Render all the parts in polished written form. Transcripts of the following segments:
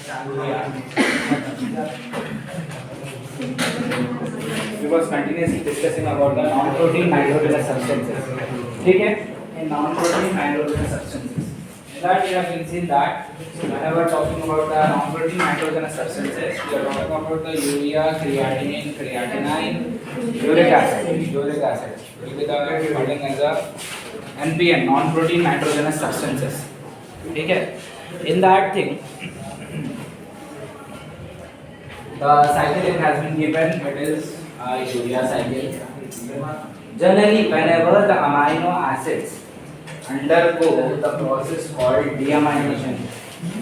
We was continuously discussing about the non-protein nitrogenous substances. Okay? In non-protein nitrogenous substances. In that we have seen that whenever talking about the non-protein nitrogenous substances, we are talking about the urea, creatinine, creatinine, uric acid. Will be the calling as a NPN, non-protein nitrogenous substances. Okay? In that thing, the cycle it has been given, it is a urea cycle. Generally, whenever the amino acids undergo the process called deamination,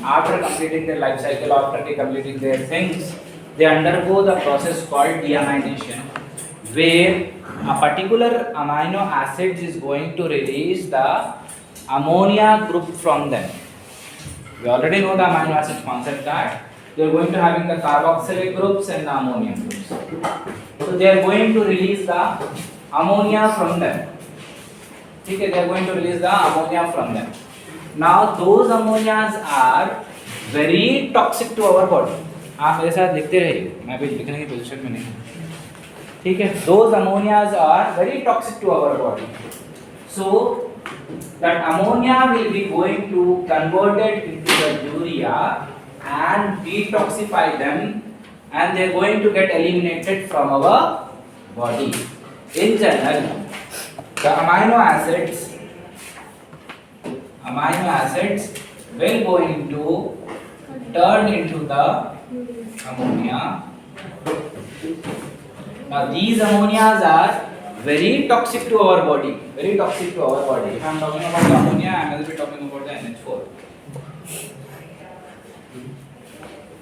after completing their life cycle, after they completing their things, they undergo the process called deamination, where a particular amino acid is going to release the ammonia group from them. We already know the amino acid concept that they are going to having the carboxylic groups and the ammonia groups. So they are going to release the ammonia from them. Okay, they are going to release the ammonia from them. Now those ammonias are very toxic to our body. आप मेरे साथ लिखते रहिए, मैं अभी लिखने की position में नहीं हूँ. ठीक है, those ammonias are very toxic to our body. So that ammonia will be going to converted into the urea and detoxify them, and they are going to get eliminated from our body. In general, the amino acids will going to turn into the ammonia. Now these ammonias are very toxic to our body. If I am talking about the ammonia, I will be talking about the NH4.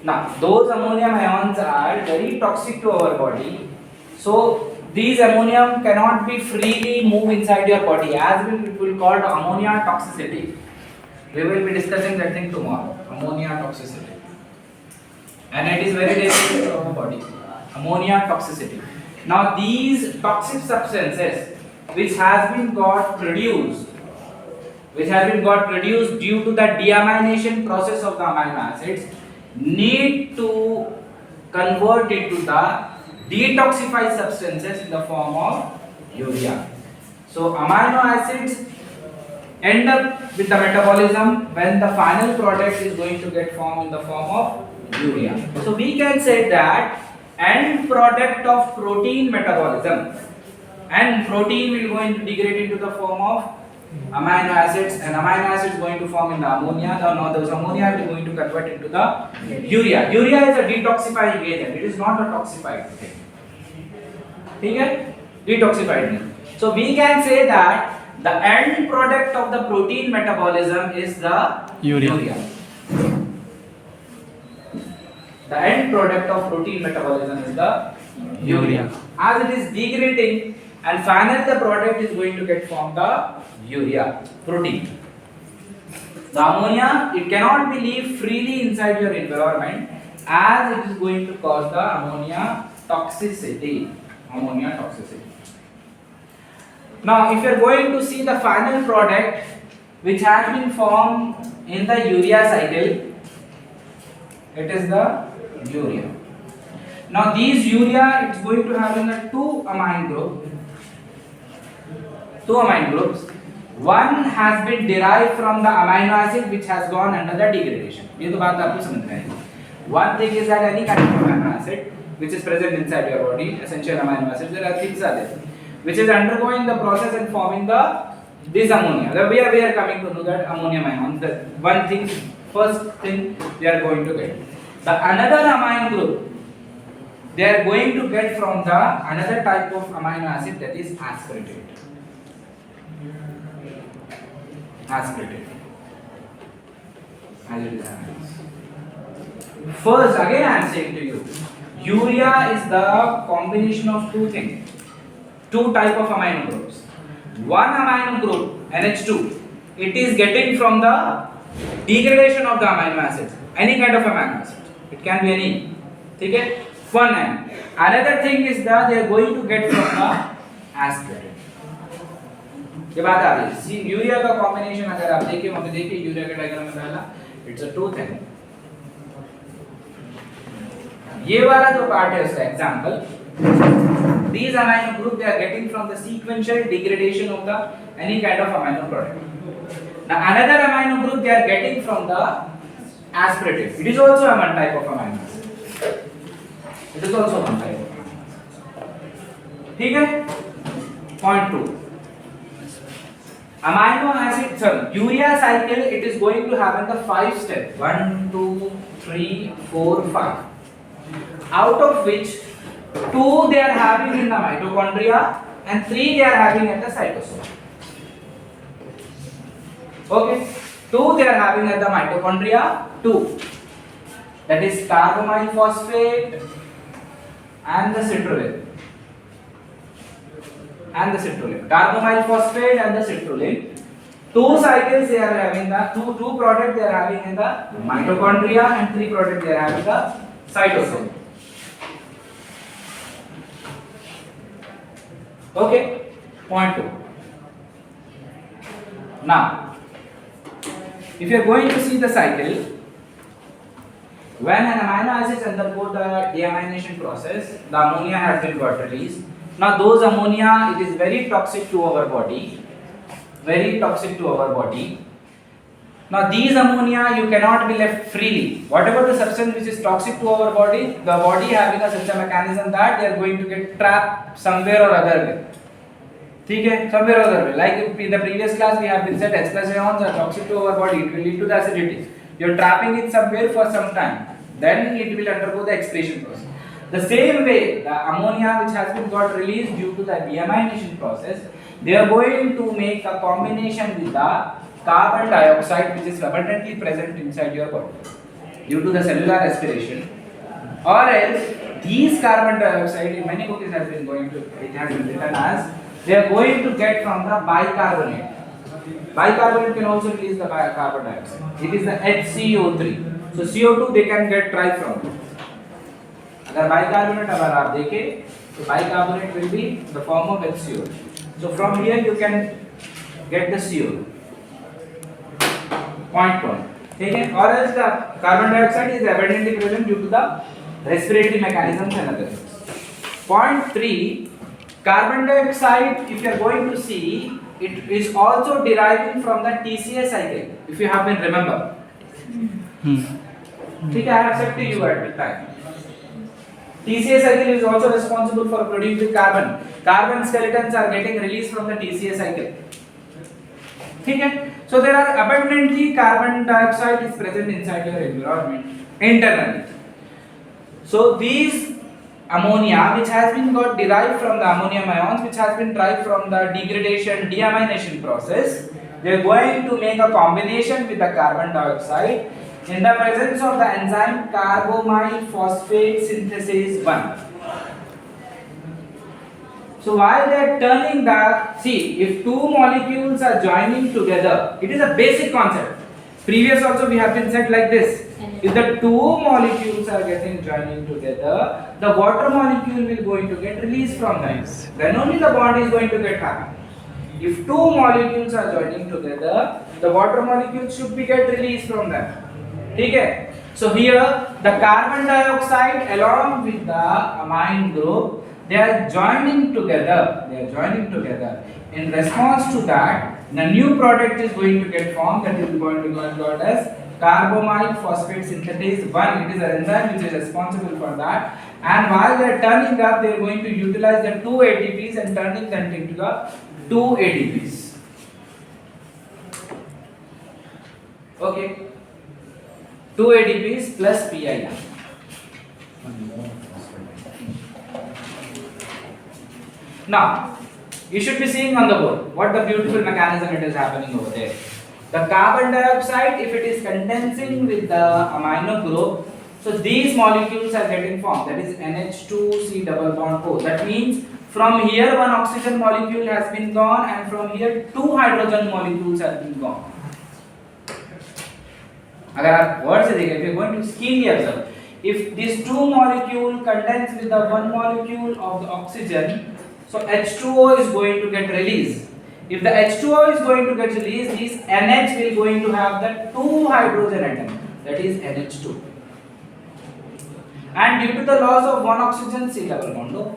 Now those ammonium ions are very toxic to our body. So these ammonium cannot be freely move inside your body, as it will called ammonia toxicity. We will be discussing that thing tomorrow. Ammonia toxicity, and it is very dangerous to our body. Ammonia toxicity. Now these toxic substances which has been got produced due to the deamination process of the amino acids need to convert into the detoxified substances in the form of urea. So amino acids end up with the metabolism when the final product is going to get formed in the form of urea. So we can say that end product of protein metabolism, and protein will going to degrade into the form of amino acids, and amino acids going to form in the ammonia. Now those ammonia will going to convert into the urea. Urea is a detoxifying agent. It is not a toxified thing. Okay? Detoxified. So we can say that the end product of the protein metabolism is the urea. The end product of protein metabolism is the urea. As it is degrading, and finally the product is going to get formed the urea protein. The ammonia, it cannot be live freely inside your environment, as it is going to cause the ammonia toxicity. Now if you are going to see the final product which has been formed in the urea cycle, it is the urea. Now these urea, it's going to have in a two amine groups. One has been derived from the amino acid which has gone under the degradation. ये तो बात आपको समझ में आएगी. One thing is that any kind of amino acid which is present inside your body, essential amino acids, there are things are there which is undergoing the process and forming this ammonia. We are coming to know that ammonium ions. The one thing, first thing we are going to get. The another amine group they are going to get from the another type of amino acid, that is aspartate. As it is. First, again I am saying to you, urea is the combination of two things, two type of amino groups. One amino group, NH2, it is getting from the degradation of the amino acids, any kind of amino acid. It can be any. Okay? One end. Another thing is that they are going to get from the aspartate. ये बात आ रही है. Urea का combination अगर आप देखिए, वहाँ पे देखिए यूरिया का डायग्राम में डाला, इट्स अ टू थिंग. ये वाला जो पार्ट है उसका example, these amino group they are getting from the sequential degradation of the any kind of amino product. Now another amino group they are getting from the aspirated. It is also a one type of amino acid. It is also one type of amino acid. ठीक है? Point 2. Amino acid, sorry, urea cycle, it is going to have in the 5 steps. 1, 2, 3, 4, 5. Out of which 2 they are having in the mitochondria and 3 they are having at the cytosol. Okay, 2 they are having at the mitochondria, 2. That is carbamyl phosphate and the citrulline. Carbamyl phosphate and the citrulline. 2 cycles they are having the two products they are having in the mitochondria and 3 products they are having the cytosol. Okay, point 2. Now, if you are going to see the cycle, when an amino acids undergo the deamination process, the ammonia has been got released. Now, those ammonia, it is very toxic to our body. Very toxic to our body. Now, these ammonia you cannot be left freely. Whatever the substance which is toxic to our body, the body having a such a mechanism that they are going to get trapped somewhere or other way. ठीक है, somewhere or other way. Like in the previous class we have been said H plus ions are toxic to our body. It will lead to the acidity. You are trapping it somewhere for some time. Then it will undergo the excretion process. The same way, the ammonia which has been got released due to the deamination process, they are going to make a combination with the carbon dioxide which is abundantly present inside your body due to the cellular respiration, or else these carbon dioxide in many books it has been written as they are going to get from the bicarbonate. Bicarbonate can also release the carbon dioxide. It is the HCO3. So CO2 they can get dry from it. अगर bicarbonate अगर आप देखें तो bicarbonate will be the form of HCO. So from here you can get the CO. Point 1. ठीक है? Or else the carbon dioxide is abundantly present due to the respiratory mechanisms and other things. Point 3. Carbon dioxide, if you are going to see, it is also deriving from the TCA cycle. If you have been remember. ठीक है? I have said to you at the time. TCA cycle is also responsible for producing carbon. Carbon skeletons are getting released from the TCA cycle. ठीक है? So there are abundantly carbon dioxide is present inside your environment internally. So these ammonia which has been got derived from the ammonium ions which has been derived from the degradation deamination process, they are going to make a combination with the carbon dioxide in the presence of the enzyme carbamyl phosphate synthase 1. So while they are turning the, see, if two molecules are joining together, it is a basic concept. Previous also we have been said like this. If the two molecules are getting joining together, the water molecule will going to get released from them. Then only the bond is going to get happened. If two molecules are joining together, the water molecule should be get released from them. Okay? So here the carbon dioxide along with the amine group, they are joining together. In response to that, the new product is going to get formed, that is going to get called as carbamyl phosphate synthetase 1. It is an enzyme which is responsible for that. And while they are turning up, they are going to utilize the 2 ATPs and turning them into the 2 ADPs. Okay. 2 ADPs plus PI. Now, you should be seeing on the board what the beautiful mechanism it is happening over there. The carbon dioxide, if it is condensing with the amino group, so these molecules are getting formed. That is NH2C double bond O. That means from here one oxygen molecule has been gone, and from here 2 hydrogen molecules have been gone. अगर आप word से देखें, if you are going to keenly observe, if these 2 molecules condense with the 1 molecule of the oxygen, so H2O is going to get released. If the H2O is going to get released, this NH will going to have the 2 hydrogen atom, that is NH2. And and due to the loss of one oxygen, C double bond O.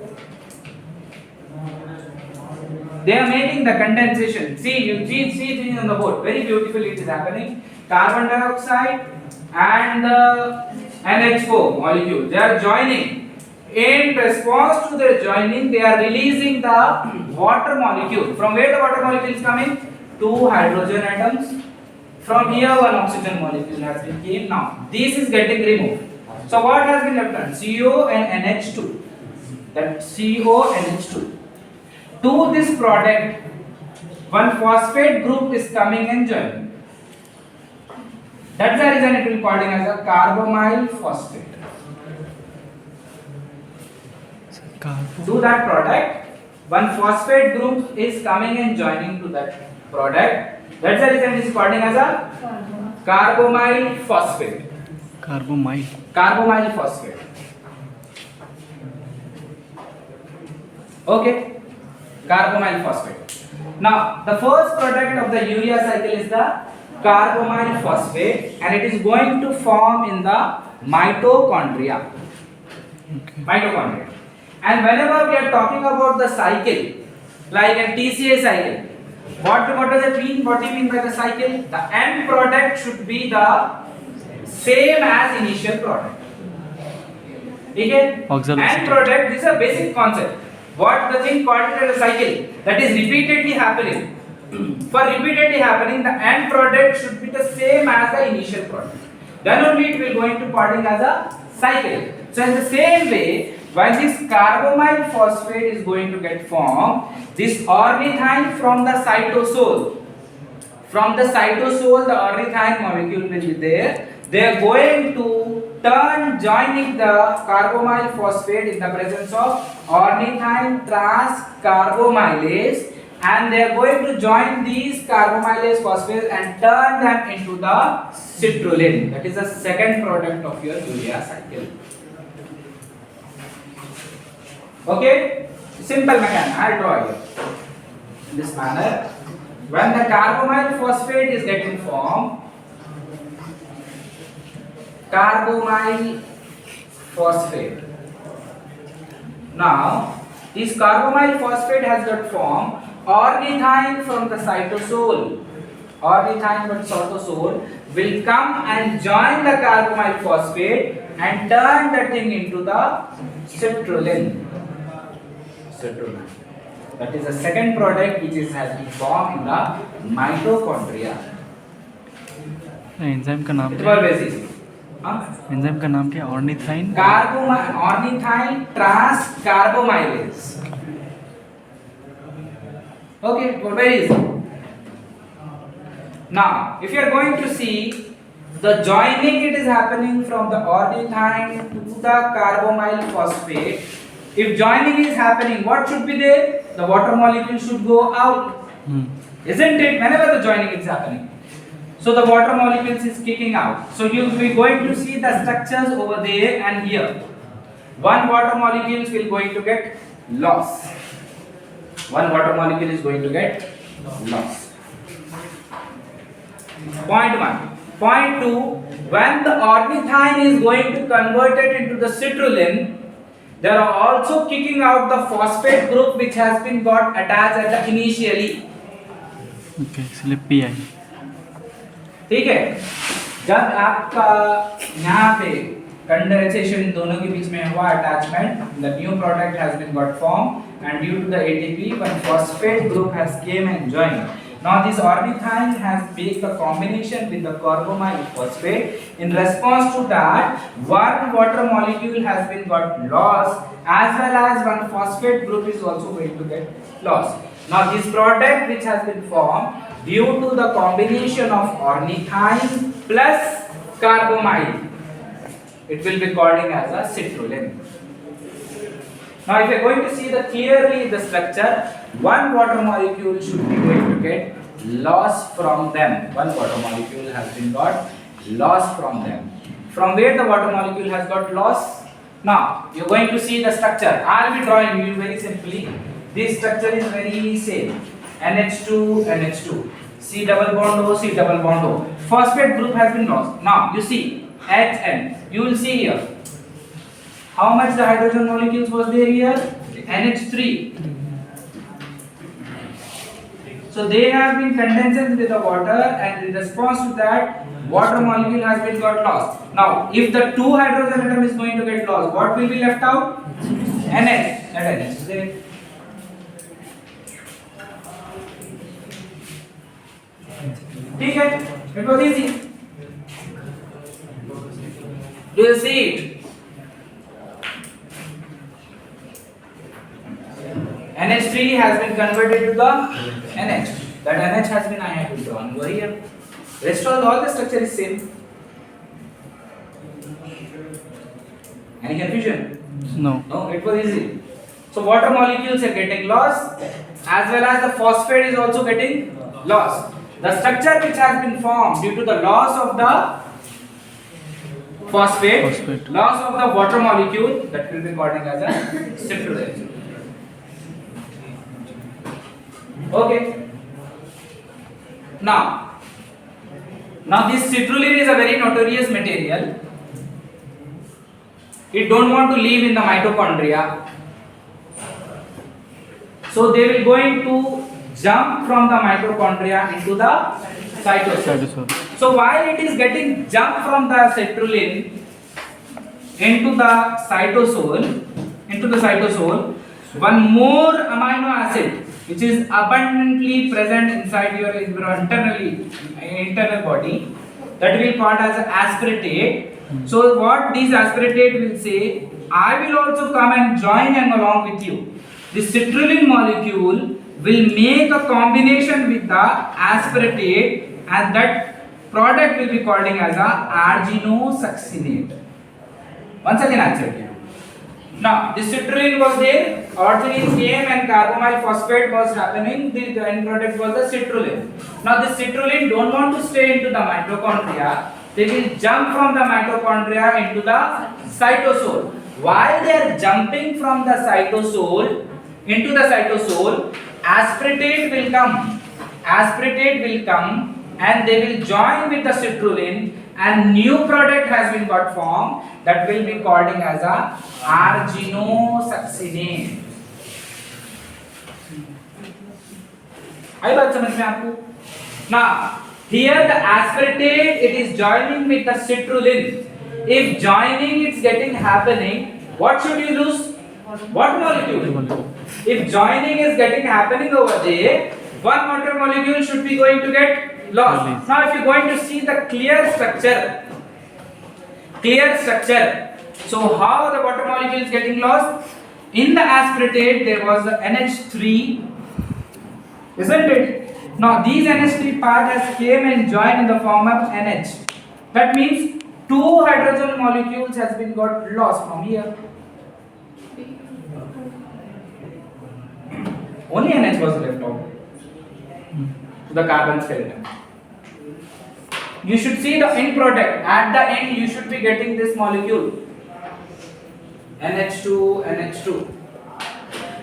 They are making the condensation. See, you see things on the board. Very beautifully it is happening. Carbon dioxide and the NH4 molecule, they are joining. In response to their joining, they are releasing the water molecule. From where the water molecule is coming? Two hydrogen atoms. From here one oxygen molecule has been came. Now this is getting removed. So what has been left on? CO and NH2. That CO and NH2. To this product, one phosphate group is coming and joining. That's the reason it will be called as a carbamyl phosphate. To that product, one phosphate group is coming and joining to that product. That's the reason it is called as a carbamyl phosphate. Carbamyl phosphate. Okay. Carbamyl phosphate. Now, the first product of the urea cycle is the carbamyl phosphate, and it is going to form in the mitochondria. Okay. Mitochondria. And whenever we are talking about the cycle, like a TCA cycle, what does it mean? What do you mean by the cycle? The end product should be the same as initial product. Okay? End product, this is a basic concept. What the thing called as a cycle, that is repeatedly happening. For repeatedly happening, the end product should be the same as the initial product. Then only it will going to called as a cycle. So in the same way, when this carbamyl phosphate is going to get formed, this ornithine from the cytosol, the ornithine molecule will be there. They are going to turn joining the carbamyl phosphate in the presence of ornithine transcarbamylase, and they are going to join these carbamylase phosphates and turn them into the citrulline. That is the second product of your urea cycle. Okay, simple mechanism. I'll draw here in this manner. When the carbamyl phosphate is getting formed, carbamyl phosphate. Now, this carbamyl phosphate has got formed. Ornithine from the cytosol, will come and join the carbamyl phosphate and turn that thing into the citrulline. That is the second product which has been formed in the mitochondria. Enzyme का नाम क्या है? Enzyme का नाम क्या? Ornithine ट्रांसकार्बोमाइलेज. Okay, very easy. Now, if you are going to see the joining, it is happening from the ornithine to the carbamyl phosphate. If joining is happening, what should be there? The water molecule should go out, isn't it? Whenever the joining is happening, so the water molecules is kicking out. So you will be going to see the structures over there and here. One water molecule will going to get lost. One water molecule is going to get lost. Point 1. Point 2. When the ornithine is going to convert it into the citrulline, they are also kicking out the phosphate group which has been got attached at the initially. Okay, इसलिए PI. ठीक है. जब आपका यहाँ पे condensation दोनों के बीच में हुआ attachment, the new product has been got formed, and due to the ATP, one phosphate group has came and joined. Now this ornithine has made the combination with the carbamyl phosphate. In response to that, one water molecule has been got lost, as well as one phosphate group is also going to get lost. Now this product which has been formed due to the combination of ornithine plus carbamyl, it will be called as a citrulline. Now if you are going to see clearly the structure, one water molecule should be going to get lost from them. One water molecule has been got lost from them. From where the water molecule has got lost? Now you are going to see the structure. I will be drawing you very simply. This structure is very same. NH2, NH2. C double bond O, C double bond O. Phosphate group has been lost. Now you see HN. You will see here. How much the hydrogen molecules was there here? NH3. So they have been condensed with the water, and in response to that, water molecule has been got lost. Now, if the two hydrogen atom is going to get lost, what will be left out? NH. That NH is there. ठीक है? It was easy. Do you see it? NH3 has been converted to the NH. That NH has been ion withdrawn over here. Rest all the structure is same. Any confusion? No. No, it was easy. So water molecules are getting lost, as well as the phosphate is also getting lost. The structure which has been formed due to the loss of the phosphate. Loss of the water molecule, that will be called as a citrulline. Okay. Now this citrulline is a very notorious material. It don't want to live in the mitochondria, so they will going to jump from the mitochondria into the cytosol. So while it is getting jumped from the citrulline into the cytosol, one more amino acid which is abundantly present inside your internal body, that will be called as aspartate. So what this aspartate will say, I will also come and join along with you. The citrulline molecule will make a combination with the aspartate, and that product will be called as a arginosuccinate. Once again accept it. Now the citrulline was there, arginine came and carbamyl phosphate was happening, the end product was the citrulline. Now the citrulline don't want to stay into the mitochondria, they will jump from the mitochondria into the cytosol. While they are jumping from the cytosol into the cytosol, aspartate will come and they will join with the citrulline, and new product has been got formed, that will be called as a arginosuccinate. आई बात समझ में आपको? Now here the aspartate, it is joining with the citrulline. If joining is getting happening, what should you lose? What molecule? If joining is getting happening over there, one water molecule should be going to get lost. Now if you are going to see the clear structure, so how the water molecule is getting lost? In the aspartate there was the NH3, isn't it? Now these NH3 part has came and joined in the form of NH. That means two hydrogen molecules has been got lost from here. Only NH was left out to the carbon skeleton. You should see the end product. At the end you should be getting this molecule NH2.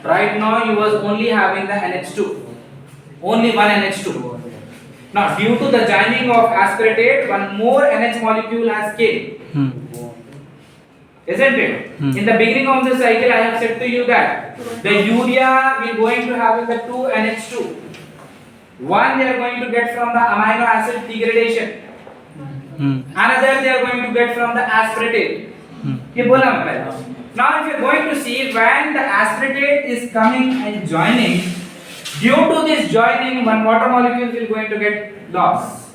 Right now you was only having the NH2, only one NH2. Now due to the joining of aspartate, one more NH molecule has came. Isn't it? In the beginning of the cycle I have said to you that the urea we are going to having the two NH2. One they are going to get from the amino acid degradation. Another they are going to get from the aspartate. ये बोला मैं पहले. Now if you are going to see, when the aspartate is coming and joining, due to this joining, one water molecule will going to get lost.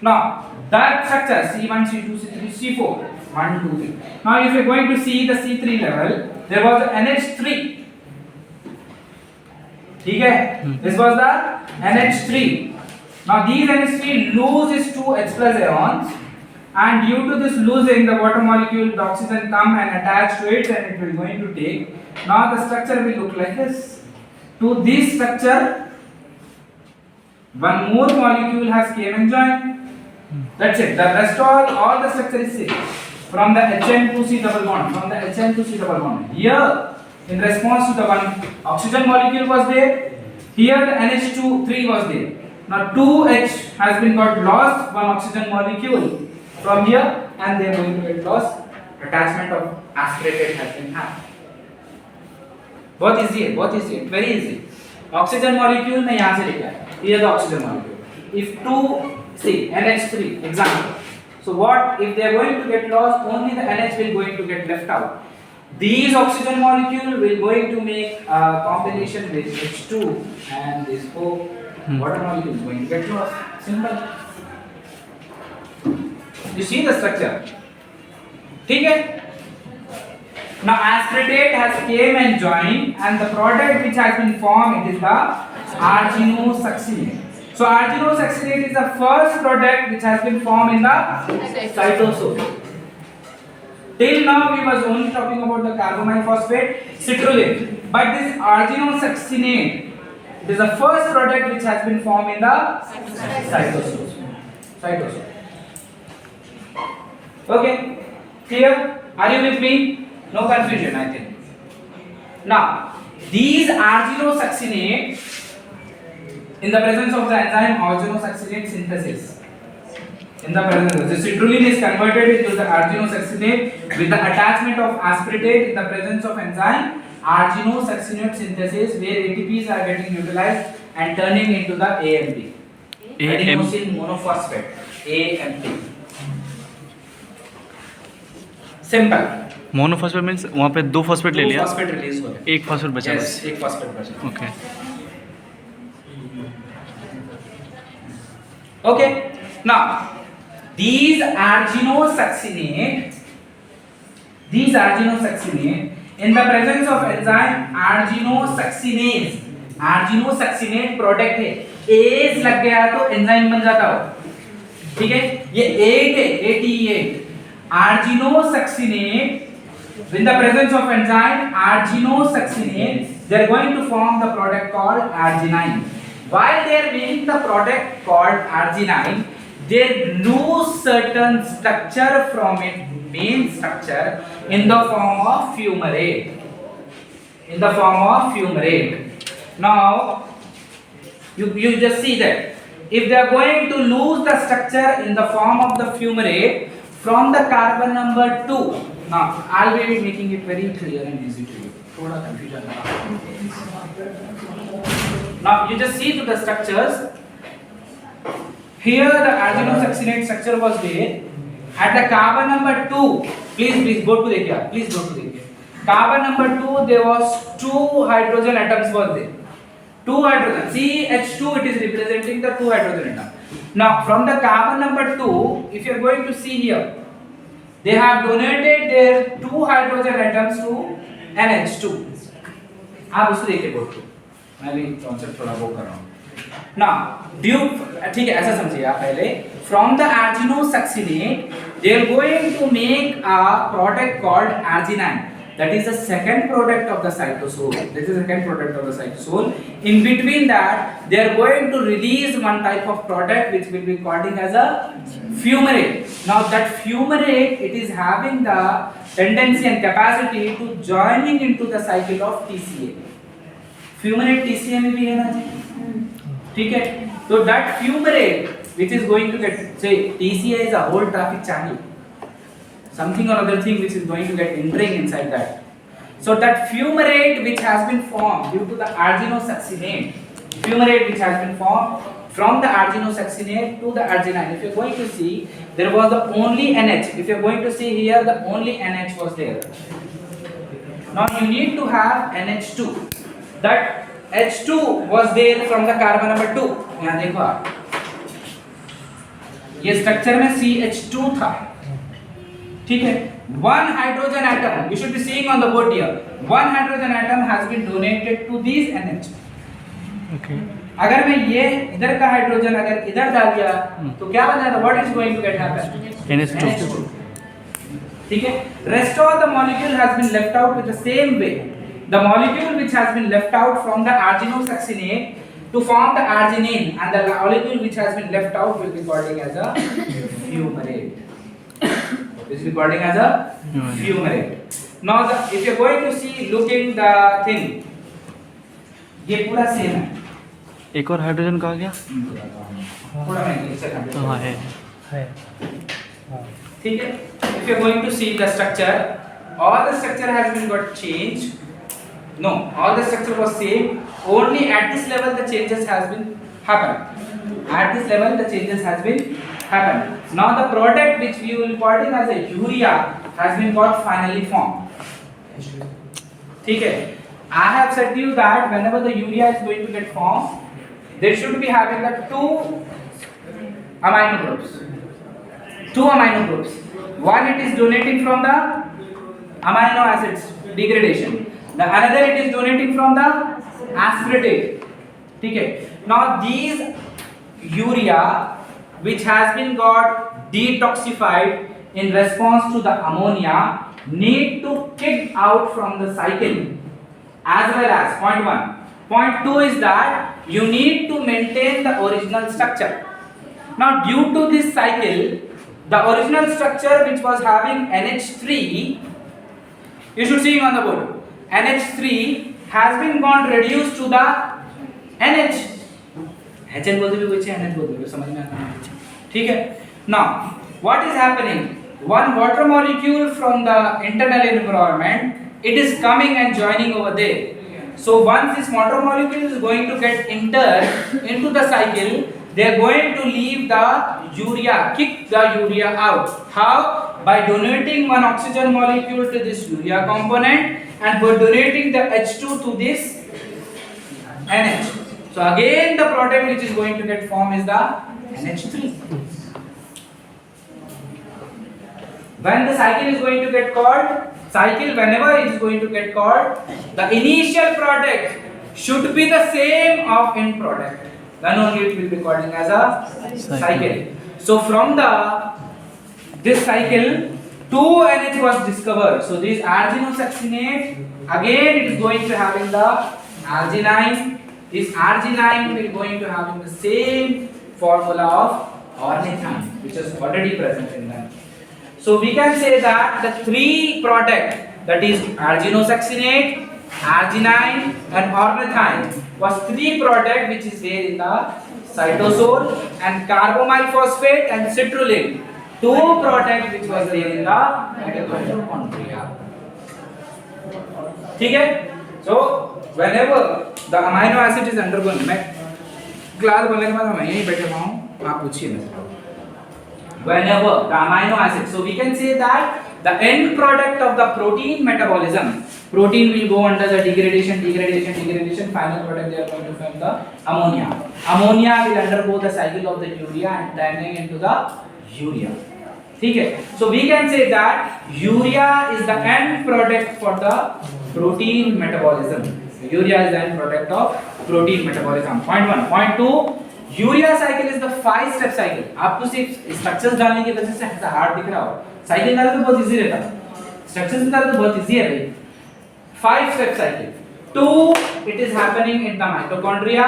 Now that structure C1, C2, C3, C4, 1, 2, 3. Now if you are going to see the C3 level, there was NH3. ठीक है? This was the NH3. Now these NH3 lose its two H plus ions, and due to this losing, the water molecule, the oxygen come and attach to it, and it will going to take. Now the structure will look like this. To this structure, one more molecule has came and joined. That's it. The rest all the structure is same. From the HN to C double bond. Here, in response to the one oxygen molecule was there, here the NH2 3 was there. Now 2H has been got lost, one oxygen molecule from here, and they are going to get lost attachment of aspirated has been had. बहुत easy है, बहुत easy है, very easy. Oxygen molecule मैं यहाँ से लेके आया. Here the oxygen molecule. If two, see NH3 example. So what if they are going to get lost? Only the NH will going to get left out. These oxygen molecule will going to make a combination with H2 and this water molecule is going to get lost. Simple. You see the structure. ठीक है? Now aspartate has came and joined, and the product which has been formed, it is the arginosuccinate. So arginosuccinate is the first product which has been formed in the cytosol. Till now we was only talking about the carbamyl phosphate, citrulline, but this arginosuccinate, it is the first product which has been formed in the cytosol. Okay, clear? Are you with me? No confusion, I think. Now, these arginosuccinate, in the presence of the enzyme arginosuccinate synthesis, in the presence, the citrulline is converted into the arginosuccinate with the attachment of aspartate in the presence of enzyme arginosuccinate synthesis, where ATPs are getting utilized and turning into the AMP, adenosine monophosphate, AMP. Simple. Monophosphate means वहाँ पे दो phosphate ले लिया, phosphate release हो गया, एक phosphate बचा yes, बस. एक फॉस्फेट बचा. Okay. Okay. Now, these arginosuccinate, in the presence of enzyme arginosuccinate product है. Ase लग गया तो एंजाइम बन जाता हो. ठीक है? ये 8 है, 88. Arginosuccinate, in the presence of enzyme arginosuccinate, they are going to form the product called arginine. While they are making the product called arginine, they lose certain structure from its main structure in the form of fumarate. Now, you just see that if they are going to lose the structure in the form of the fumarate from the carbon number 2. Now, I'll be making it very clear and easy to you. थोड़ा confusion ना. Now, you just see to the structures. Here the arginosuccinate structure was there. At the carbon number 2, please go to the here. Carbon number 2, there was 2 hydrogen atoms was there. 2 hydrogen. CH2, it is representing the 2 hydrogen atom. Now, from the carbon number 2, if you are going to see here, they have donated their 2 hydrogen atoms to NH2. आप उसको देखिए बोल तो मैं भी concept थोड़ा वो कर रहा हूँ. Now, ठीक है, ऐसा समझिए आप पहले. From the arginosuccinate, they are going to make a product called arginine. That is the second product of the cytosol. In between that, they are going to release one type of product which will be called as a fumarate. Now that fumarate, it is having the tendency and capacity to joining into the cycle of TCA. Fumarate TCA में भी है ना जी? ठीक है? So that fumarate which is going to get, say TCA is a whole traffic channel. Something or other thing which is going to get entering inside that. So that fumarate which has been formed due to the arginosuccinate, from the arginosuccinate to the arginine. If you are going to see, there was the only NH. If you are going to see here, the only NH was there. Now you need to have NH2. That H2 was there from the carbon number 2. यहाँ देखो आप, ये structure में CH2 था. ठीक है, 1 hydrogen atom, you should be seeing on the board here, 1 hydrogen atom has been donated to these NH. Okay. अगर मैं ये इधर का हाइड्रोजन अगर इधर डाल दिया तो क्या बन जाता? What is going to get happen? NH2. ठीक है, rest of the molecule has been left out with the same way. The molecule which has been left out from the arginosuccinate to form the arginine, and the molecule which has been left out will be called as a fumarate. This is called as a fumarate. Now, if you are going to see, looking the thing, ये पूरा same है. एक और hydrogen कहाँ गया? थोड़ा मैं नीचे कर देता हूँ. हाँ है. ठीक है. If you are going to see the structure, all the structure has been got changed. No, all the structure was same. Only at this level the changes has been happened. At this level the changes has been happened. Now the product which we will reporting as a urea has been got finally formed. ठीक है. I have said to you that whenever the urea is going to get formed, there should be having the two amino groups. Two amino groups. One it is donating from the amino acids degradation. The another it is donating from the aspartate. ठीक है. Now these urea which has been got detoxified in response to the ammonia need to kick out from the cycle as well as point 1. Point 2 is that you need to maintain the original structure. Now due to this cycle, the original structure which was having NH3, you should see on the board, NH3 has been gone reduced to the NH. HN बोलते भी कुछ है, NH बोलते भी समझ में आता है. ठीक है. Now what is happening? One water molecule from the internal environment, it is coming and joining over there. So once this water molecule is going to get entered into the cycle, they are going to leave the urea, kick the urea out. How? By donating one oxygen molecule to this urea component and by donating the H2 to this NH. So again the product which is going to get formed is the NH3. When the cycle is going to get called, whenever it is going to get called, the initial product should be the same of end product. Then only it will be called as a cycle. So from this cycle, 2NH was discovered. So this arginosuccinate, again it is going to having the arginine. This arginine will going to having the same formula of ornithine, which is already present in them. So we can say that the three product, that is arginosuccinate, arginine and ornithine, was three product which is there in the cytosol, and carbamyl phosphate and citrulline, two product which was there in the mitochondria. ठीक है. So whenever the amino acid is undergoing, मैं class बोलने के बाद मैं यहीं बैठे हुआ हूँ, आप पूछिए मेरे. Whenever the amino acid, so we can say that the end product of the protein metabolism, protein will go under the degradation, final product they are going to form the ammonia. Ammonia will undergo the cycle of the urea and turning into the urea. ठीक है. So we can say that urea is the end product for the protein metabolism. Urea is the end product of protein metabolism. Point 1. Point 2. Urea cycle is the 5 step cycle. आपको सिर्फ structures डालने की वजह से ऐसा hard दिख रहा हो, साइकिल डालना तो बहुत इजी रहता है, स्ट्रक्चर्स डालना तो बहुत इजी है भाई. 5 step cycle. 2 it is happening in the mitochondria,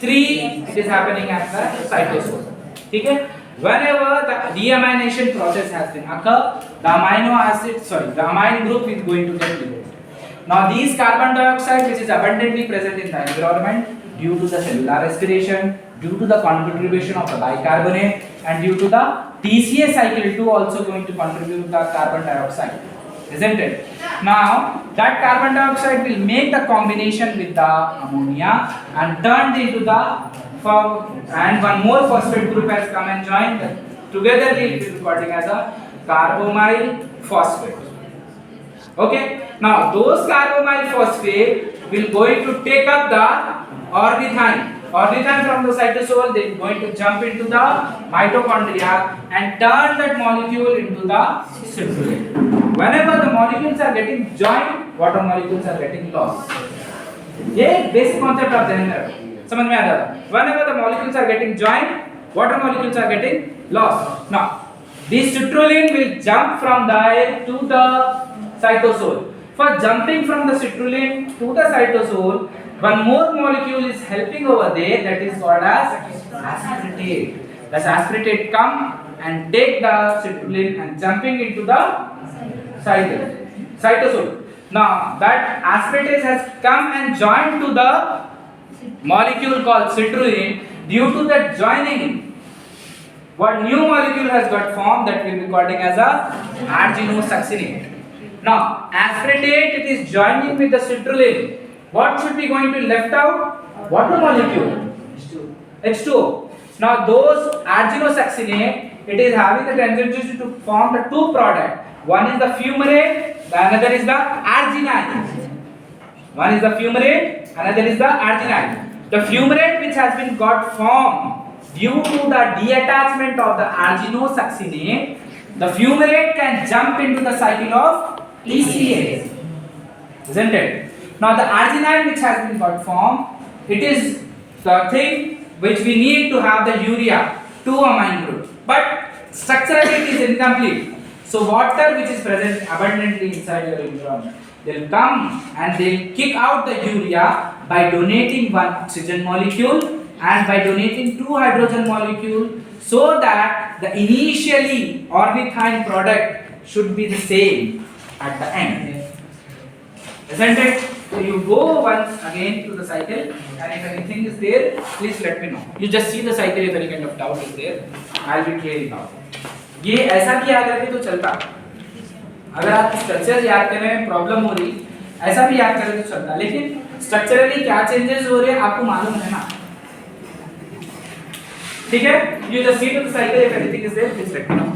3 it is happening at the cytosol. ठीक है. Whenever the deamination process has been occur, the amine group is going to get liberated. Now these carbon dioxide which is abundantly present in the environment due to the cellular respiration, due to the contribution of the bicarbonate, and due to the TCA cycle too also going to contribute the carbon dioxide, isn't it? Now that carbon dioxide will make the combination with the ammonia and turned into the and one more phosphate group has come and joined together it will be recording as a carbamyl phosphate. Okay. Now those carbamyl phosphate will going to take up the ornithine from the cytosol. They are going to jump into the mitochondria and turn that molecule into the citrulline. Whenever the molecules are getting joined, water molecules are getting lost. ये basic concept आप ध्यान रखो, समझ में आ रहा है. Whenever the molecules are getting joined, water molecules are getting lost. Now this citrulline will jump from there to the cytosol. For jumping from the citrulline to the cytosol, one more molecule is helping over there, that is called as aspartate. That aspartate come and take the citrulline and jumping into the cytosol. Now that aspartate has come and joined to the molecule called citrulline. Due to that joining, what new molecule has got formed that we'll be calling as a arginosuccinate. Now aspartate, it is joining with the citrulline. What should be going to be left out? Water molecule, H2O. Now those arginosuccinate, it is having the tendency to form the two products. One is the fumarate, the another is the arginine. One is the fumarate, another is the arginine. The fumarate which has been got formed due to the detachment of the arginosuccinate, the fumarate can jump into the cycle of TCA, isn't it? Now the arginine which has been got formed, it is the thing which we need to have the urea, 2 amine group, but structurally it is incomplete. So water which is present abundantly inside your environment, they'll come and they'll kick out the urea by donating one oxygen molecule and by donating 2 hydrogen molecule, so that the initially ornithine product should be the same at the end, isn't it? So you go once again to the cycle, and if anything is there, please let me know. You just see the cycle. If any kind of doubt is there, I'll be clearing out. ये ऐसा भी याद रखे तो चलता, अगर आप structure याद कर रहे हैं प्रॉब्लम हो रही, ऐसा भी याद करें तो चलता, लेकिन स्ट्रक्चरली क्या चेंजेस हो रहे हैं आपको मालूम है ना, ठीक है? You just see to the cycle, if anything is there, please let me know.